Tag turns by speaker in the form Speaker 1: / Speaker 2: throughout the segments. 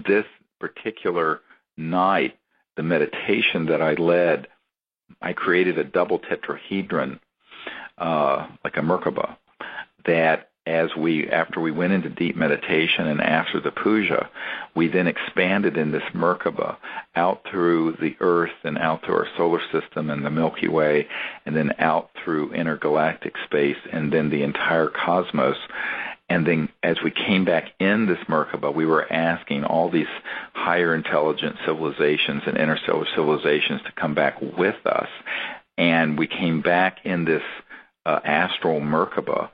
Speaker 1: this particular night, the meditation that I led, I created a double tetrahedron, like a Merkaba, that after we went into deep meditation and after the puja, we then expanded in this Merkaba out through the Earth and out through our solar system and the Milky Way, and then out through intergalactic space and then the entire cosmos. And then as we came back in this Merkaba, we were asking all these higher intelligent civilizations and interstellar civilizations to come back with us. And we came back in this astral Merkaba,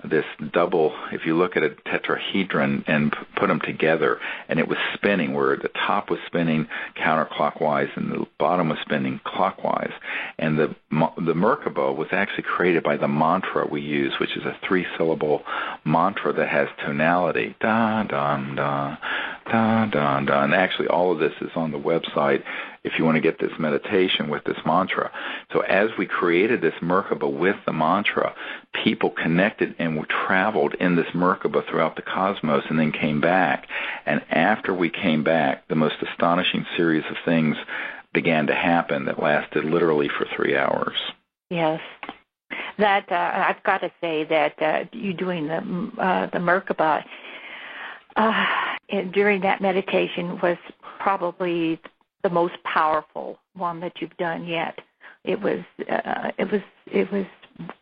Speaker 1: this double, if you look at a tetrahedron and put them together, and it was spinning, where the top was spinning counterclockwise and the bottom was spinning clockwise. And the Merkaba was actually created by the mantra we use, which is a 3-syllable mantra that has tonality. Da, da, da, da, da, da. And actually all of this is on the website if you want to get this meditation with this mantra. So as we created this Merkaba with the mantra, people connected and traveled in this Merkaba throughout the cosmos and then came back. And after we came back, the most astonishing series of things began to happen that lasted literally for 3 hours.
Speaker 2: Yes. That I've got to say that you doing the Merkaba during that meditation was probably the most powerful one that you've done yet. It was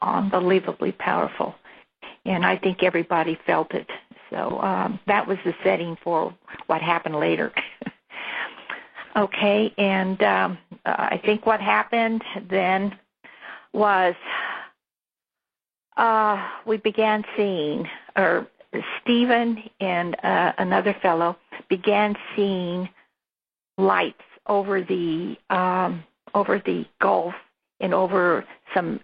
Speaker 2: unbelievably powerful, and I think everybody felt it. So that was the setting for what happened later. Okay, and I think what happened then was we began seeing, or Stephen and another fellow began seeing lights over the Gulf and over some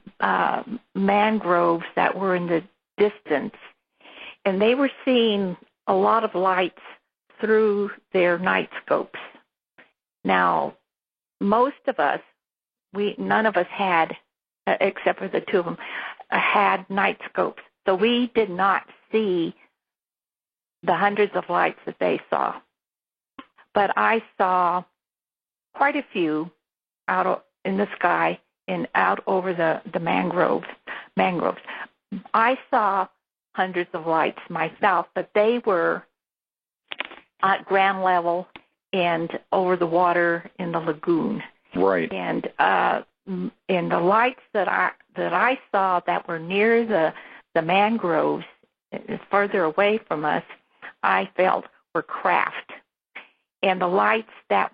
Speaker 2: mangroves that were in the distance, and they were seeing a lot of lights through their night scopes. Now, most of us, none of us had, except for the two of them, had night scopes, so we did not see the hundreds of lights that they saw. But I saw quite a few out in the sky and out over the mangroves. I saw hundreds of lights myself, but they were at ground level and over the water in the lagoon.
Speaker 1: Right.
Speaker 2: And the lights that I saw that were near the mangroves, further away from us, I felt were craft. And the lights that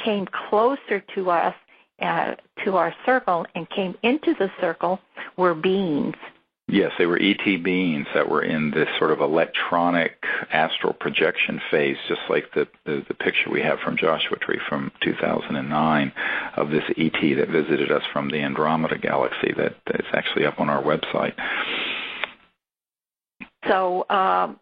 Speaker 2: came closer to us, to our circle, and came into the circle were beings.
Speaker 1: Yes, they were ET beings that were in this sort of electronic astral projection phase, just like the picture we have from Joshua Tree from 2009 of this ET that visited us from the Andromeda Galaxy that is actually up on our website.
Speaker 2: So, I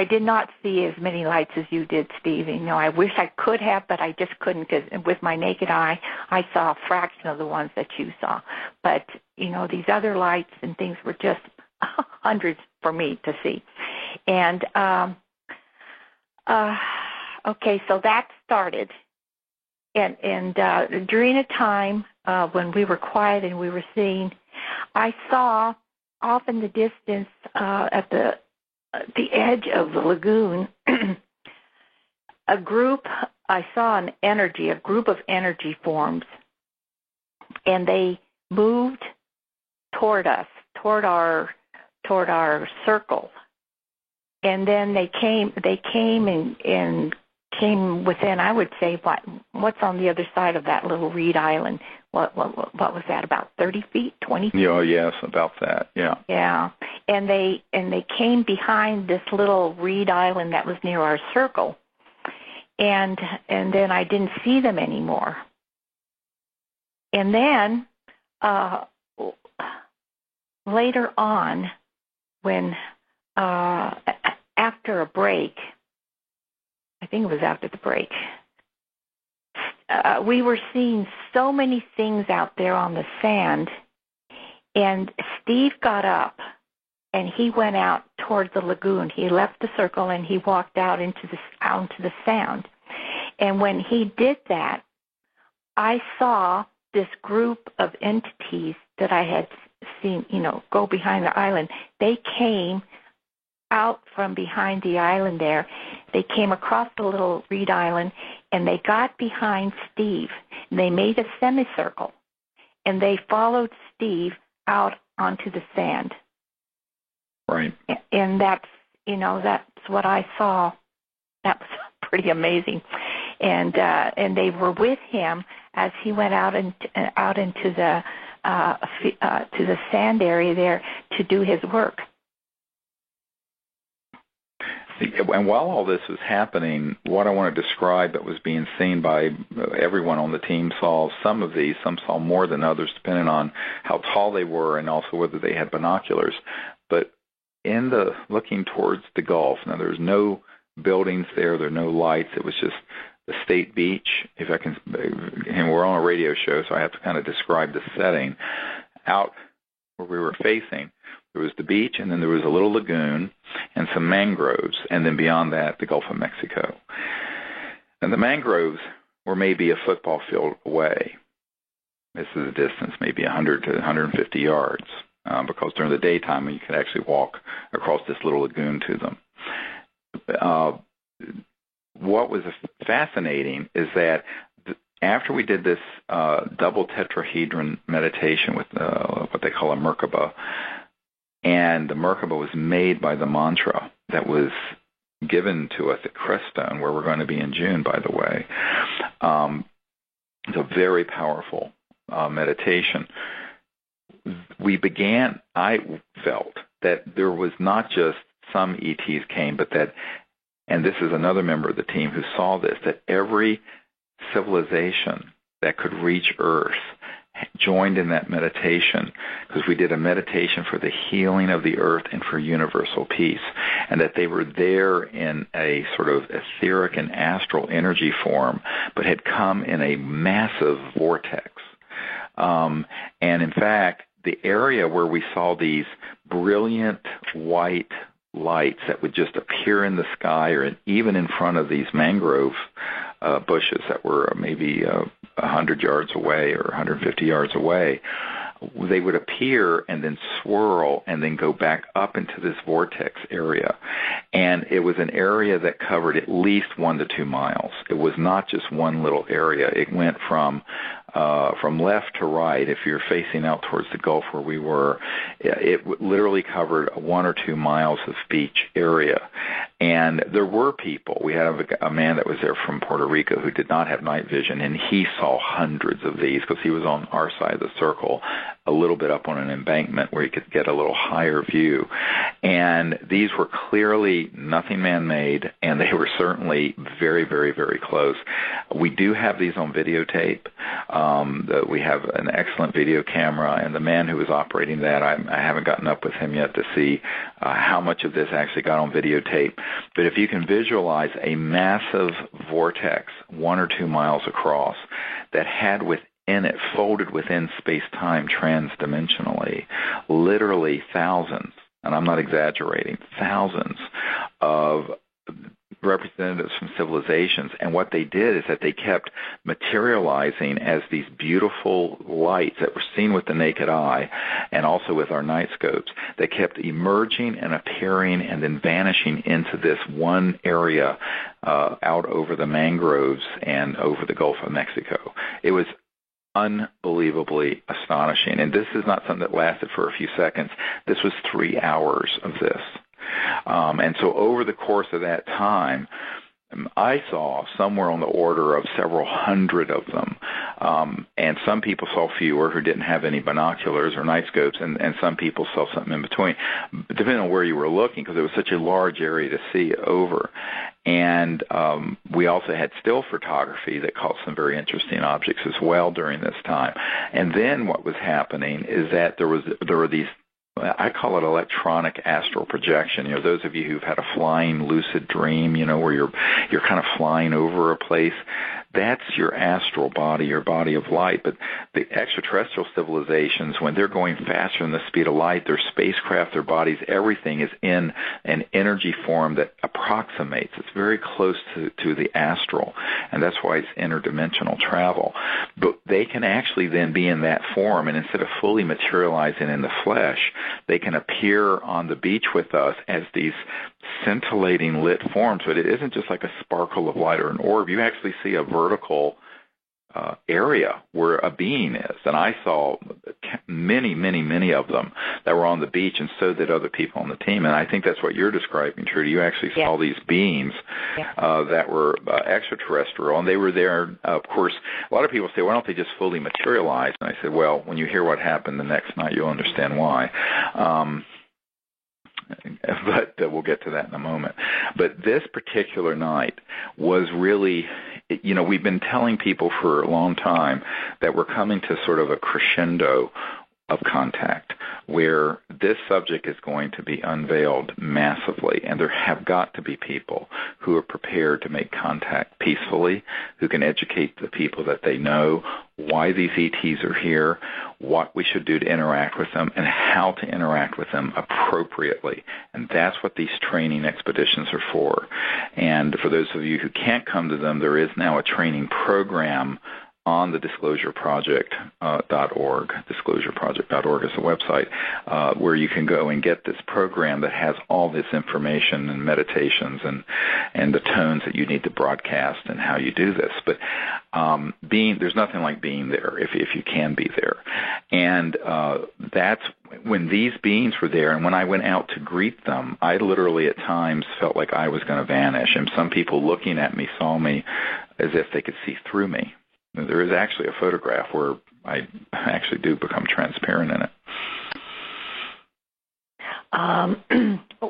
Speaker 2: did not see as many lights as you did, Steve. I wish I could have, but I just couldn't, because with my naked eye, I saw a fraction of the ones that you saw. But, these other lights and things were just hundreds for me to see. And, okay, so that started. And during a time when we were quiet and we were seeing, I saw off in the distance at the edge of the lagoon, a group of energy forms, and they moved toward us, toward our circle. And then they came and came within, I would say, what's on the other side of that little reed island? What was that, about 30 feet, 20 feet?
Speaker 1: Oh, yes, about that, yeah.
Speaker 2: Yeah, and they came behind this little reed island that was near our circle, and then I didn't see them anymore. And then later on, when after a break, I think it was after the break, we were seeing so many things out there on the sand, and Steve got up and he went out toward the lagoon. He left the circle and he walked out into the sound. And when he did that, I saw this group of entities that I had seen, go behind the island. They came out from behind the island there. They came across the little reed island, and they got behind Steve. And they made a semicircle, and they followed Steve out onto the sand.
Speaker 1: Right.
Speaker 2: And that's what I saw. That was pretty amazing. And they were with him as he went out into the to the sand area there to do his work.
Speaker 1: And while all this was happening, what I want to describe that was being seen by everyone on the team saw some of these. Some saw more than others, depending on how tall they were and also whether they had binoculars. But in the looking towards the Gulf, now there's no buildings there are no lights. It was just the state beach. If I can, and we're on a radio show, so I have to kind of describe the setting. Out where we were facing, there was the beach, and then there was a little lagoon and some mangroves, and then beyond that, the Gulf of Mexico. And the mangroves were maybe a football field away. This is a distance, maybe 100 to 150 yards, because during the daytime you could actually walk across this little lagoon to them. What was fascinating is that after we did this double tetrahedron meditation with what they call a Merkaba, and the Merkaba was made by the mantra that was given to us at Crestone, where we're going to be in June, by the way. It's a very powerful meditation. I felt that there was not just some ETs came, but that, and this is another member of the team who saw this, that every civilization that could reach Earth joined in that meditation, because we did a meditation for the healing of the earth and for universal peace, and that they were there in a sort of etheric and astral energy form, but had come in a massive vortex. And in fact, the area where we saw these brilliant white lights that would just appear in the sky or even in front of these mangrove bushes that were maybe 100 yards away or 150 yards away, they would appear and then swirl and then go back up into this vortex area. And it was an area that covered at least 1 to 2 miles. It was not just one little area. It went from left to right. If you're facing out towards the Gulf where we were, it literally covered 1 or 2 miles of beach area. And there were people. We had a man that was there from Puerto Rico who did not have night vision, and he saw hundreds of these because he was on our side of the circle, a little bit up on an embankment where he could get a little higher view. And these were clearly nothing man-made, and they were certainly very, very, very close. We do have these on videotape. We have an excellent video camera, and the man who was operating that, I haven't gotten up with him yet to see how much of this actually got on videotape. But if you can visualize a massive vortex 1 or 2 miles across that had within it, folded within space-time transdimensionally, literally thousands, and I'm not exaggerating, thousands of representatives from civilizations, and what they did is that they kept materializing as these beautiful lights that were seen with the naked eye and also with our night scopes. They kept emerging and appearing and then vanishing into this one area out over the mangroves and over the Gulf of Mexico. It was unbelievably astonishing, and this is not something that lasted for a few seconds. This was 3 hours of this. And so over the course of that time, I saw somewhere on the order of several hundred of them. And some people saw fewer who didn't have any binoculars or night scopes, and some people saw something in between, depending on where you were looking, because it was such a large area to see over. And we also had still photography that caught some very interesting objects as well during this time. And then what was happening is that there were these, I call it electronic astral projection. You know, those of you who've had a flying lucid dream, you know, where you're kind of flying over a place, that's your astral body, your body of light. But the extraterrestrial civilizations, when they're going faster than the speed of light, their spacecraft, their bodies, everything is in an energy form that approximates. It's very close to the astral, and that's why it's interdimensional travel. But they can actually then be in that form, and instead of fully materializing in the flesh, they can appear on the beach with us as these scintillating lit forms. But it isn't just like a sparkle of light or an orb. You actually see a vertical area where a being is. And I saw many of them that were on the beach, and so did other people on the team. And I think that's what you're describing, Trudy. You actually saw these beings that were extraterrestrial, and they were there. Of course, a lot of people say, why don't they just fully materialize? And I said, well, when you hear what happened the next night, you'll understand why. But we'll get to that in a moment. But this particular night was really, we've been telling people for a long time that we're coming to sort of a crescendo of contact where this subject is going to be unveiled massively, and there have got to be people who are prepared to make contact peacefully, who can educate the people that they know why these ETs are here, what we should do to interact with them, and how to interact with them appropriately. And that's what these training expeditions are for. And for those of you who can't come to them, there is now a training program on the disclosureproject.org. Disclosureproject.org is the website where you can go and get this program that has all this information and meditations and the tones that you need to broadcast and how you do this. But there's nothing like being there if you can be there. And that's when these beings were there, and when I went out to greet them, I literally at times felt like I was going to vanish. And some people looking at me saw me as if they could see through me. There is actually a photograph where I actually do become transparent in it.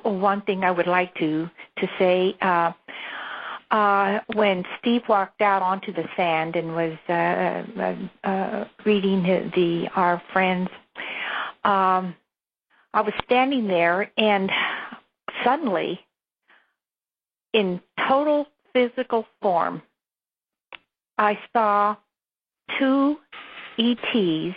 Speaker 2: One thing I would like to say, when Steve walked out onto the sand and was greeting our friends, I was standing there, and suddenly, in total physical form, I saw two ETs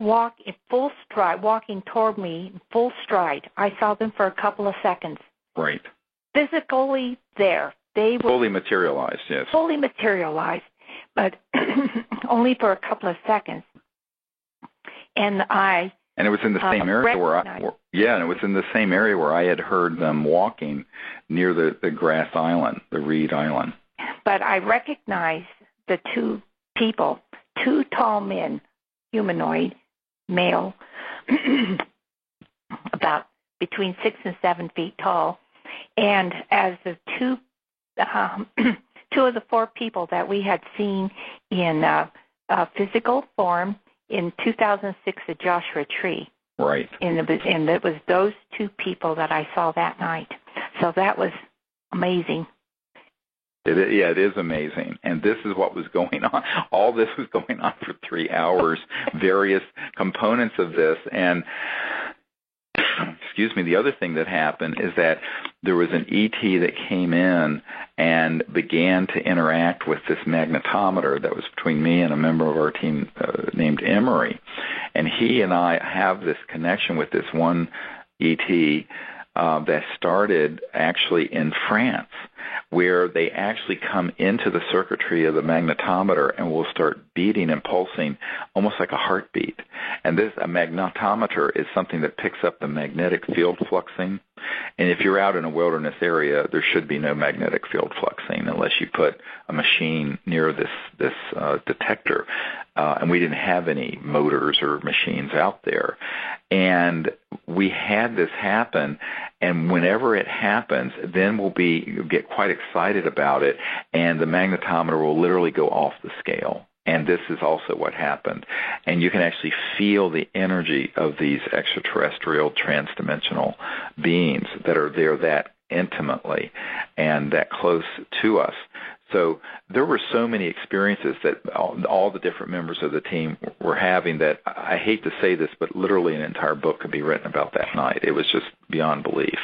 Speaker 2: walk in full stride, walking toward me in full stride. I saw them for a couple of seconds.
Speaker 1: Right.
Speaker 2: Physically there. They were
Speaker 1: fully materialized, yes.
Speaker 2: Fully materialized, but only for a couple of seconds. And
Speaker 1: it was in the same area and it was in the same area where I had heard them walking near the grass island, the reed island.
Speaker 2: But I recognized the two people, two tall men, humanoid, male, about between 6 and 7 feet tall. And as the two of the four people that we had seen in physical form in 2006 at Joshua Tree.
Speaker 1: Right.
Speaker 2: And it was those two people that I saw that night. So that was amazing.
Speaker 1: It is amazing. And this is what was going on. All this was going on for 3 hours, various components of this. And, excuse me, the other thing that happened is that there was an ET that came in and began to interact with this magnetometer that was between me and a member of our team named Emery. And he and I have this connection with this one ET that started actually in France, where they actually come into the circuitry of the magnetometer and will start beating and pulsing almost like a heartbeat. And a magnetometer is something that picks up the magnetic field fluxing. And if you're out in a wilderness area, there should be no magnetic field fluxing unless you put a machine near this detector. And we didn't have any motors or machines out there. And we had this happen, and whenever it happens, then we'll get quite excited about it, and the magnetometer will literally go off the scale. And this is also what happened. And you can actually feel the energy of these extraterrestrial transdimensional beings that are there that intimately and that close to us. So there were so many experiences that all the different members of the team were having that I hate to say this, but literally an entire book could be written about that night. It was just beyond belief.